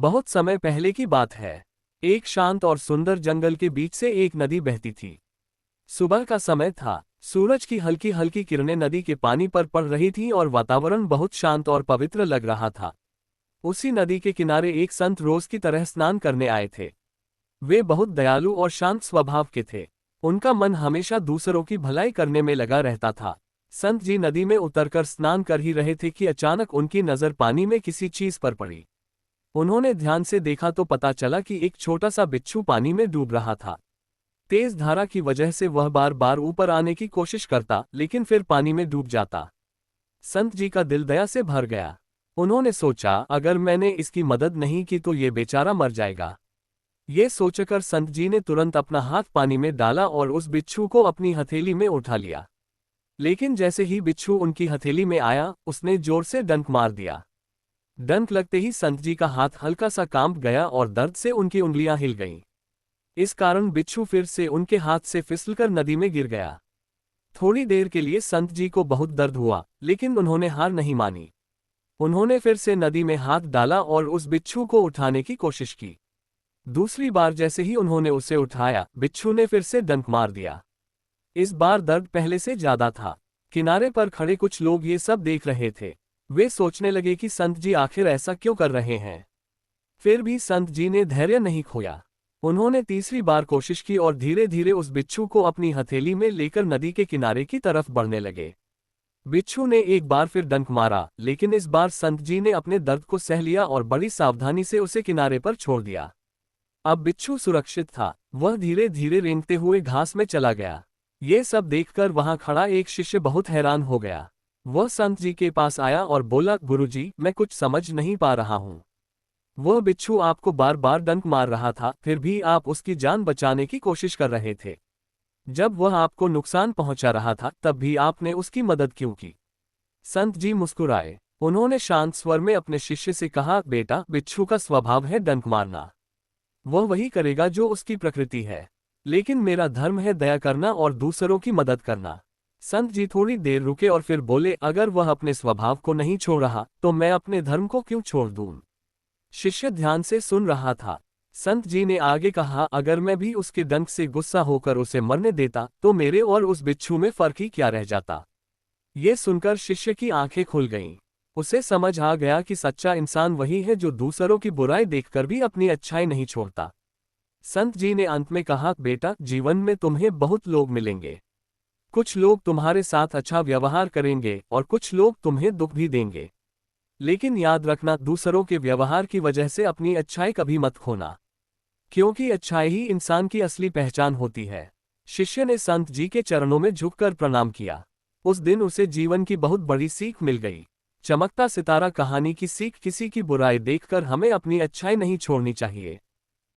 बहुत समय पहले की बात है। एक शांत और सुंदर जंगल के बीच से एक नदी बहती थी। सुबह का समय था। सूरज की हल्की हल्की किरणें नदी के पानी पर पड़ रही थीं और वातावरण बहुत शांत और पवित्र लग रहा था। उसी नदी के किनारे एक संत रोज की तरह स्नान करने आए थे। वे बहुत दयालु और शांत स्वभाव के थे। उनका मन हमेशा दूसरों की भलाई करने में लगा रहता था। संत जी नदी में उतरकर स्नान कर ही रहे थे कि अचानक उनकी नजर पानी में किसी चीज पर पड़ी। उन्होंने ध्यान से देखा तो पता चला कि एक छोटा सा बिच्छू पानी में डूब रहा था। तेज धारा की वजह से वह बार बार ऊपर आने की कोशिश करता, लेकिन फिर पानी में डूब जाता। संत जी का दिल दया से भर गया। उन्होंने सोचा, अगर मैंने इसकी मदद नहीं की तो ये बेचारा मर जाएगा। ये सोचकर संत जी ने तुरंत अपना हाथ पानी में डाला और उस बिच्छू को अपनी हथेली में उठा लिया। लेकिन जैसे ही बिच्छू उनकी हथेली में आया, उसने जोर से डंक मार दिया। डंक लगते ही संत जी का हाथ हल्का सा कांप गया और दर्द से उनकी उंगलियां हिल गईं। इस कारण बिच्छू फिर से उनके हाथ से फिसलकर नदी में गिर गया। थोड़ी देर के लिए संत जी को बहुत दर्द हुआ, लेकिन उन्होंने हार नहीं मानी। उन्होंने फिर से नदी में हाथ डाला और उस बिच्छू को उठाने की कोशिश की। दूसरी बार जैसे ही उन्होंने उसे उठाया, बिच्छू ने फिर से डंक मार दिया। इस बार दर्द पहले से ज्यादा था। किनारे पर खड़े कुछ लोग ये सब देख रहे थे। वे सोचने लगे कि संत जी आखिर ऐसा क्यों कर रहे हैं। फिर भी संत जी ने धैर्य नहीं खोया। उन्होंने तीसरी बार कोशिश की और धीरे धीरे उस बिच्छू को अपनी हथेली में लेकर नदी के किनारे की तरफ बढ़ने लगे। बिच्छू ने एक बार फिर डंक मारा, लेकिन इस बार संत जी ने अपने दर्द को सह लिया और बड़ी सावधानी से उसे किनारे पर छोड़ दिया। अब बिच्छू सुरक्षित था। वह धीरे धीरे रेंगते हुए घास में चला गया। ये सब देखकर वहां खड़ा एक शिष्य बहुत हैरान हो गया। वह संत जी के पास आया और बोला, गुरुजी, मैं कुछ समझ नहीं पा रहा हूँ। वह बिच्छू आपको बार बार डंक मार रहा था, फिर भी आप उसकी जान बचाने की कोशिश कर रहे थे। जब वह आपको नुकसान पहुंचा रहा था, तब भी आपने उसकी मदद क्यों की? संत जी मुस्कुराए। उन्होंने शांत स्वर में अपने शिष्य से कहा, बेटा, बिच्छू का स्वभाव है डंक मारना। वह वही करेगा जो उसकी प्रकृति है। लेकिन मेरा धर्म है दया करना और दूसरों की मदद करना। संत जी थोड़ी देर रुके और फिर बोले, अगर वह अपने स्वभाव को नहीं छोड़ रहा, तो मैं अपने धर्म को क्यों छोड़ दूं? शिष्य ध्यान से सुन रहा था। संत जी ने आगे कहा, अगर मैं भी उसके डंक से गुस्सा होकर उसे मरने देता, तो मेरे और उस बिच्छू में फर्क ही क्या रह जाता? ये सुनकर शिष्य की आंखें खुल गईं। उसे समझ आ गया कि सच्चा इंसान वही है जो दूसरों की बुराई देखकर भी अपनी अच्छाई नहीं छोड़ता। संत जी ने अंत में कहा, बेटा, जीवन में तुम्हें बहुत लोग मिलेंगे। कुछ लोग तुम्हारे साथ अच्छा व्यवहार करेंगे और कुछ लोग तुम्हें दुख भी देंगे। लेकिन याद रखना, दूसरों के व्यवहार की वजह से अपनी अच्छाई कभी मत खोना, क्योंकि अच्छाई ही इंसान की असली पहचान होती है। शिष्य ने संत जी के चरणों में झुककर प्रणाम किया। उस दिन उसे जीवन की बहुत बड़ी सीख मिल गई। चमकता सितारा कहानी की सीख, किसी की बुराई देखकर हमें अपनी अच्छाई नहीं छोड़नी चाहिए।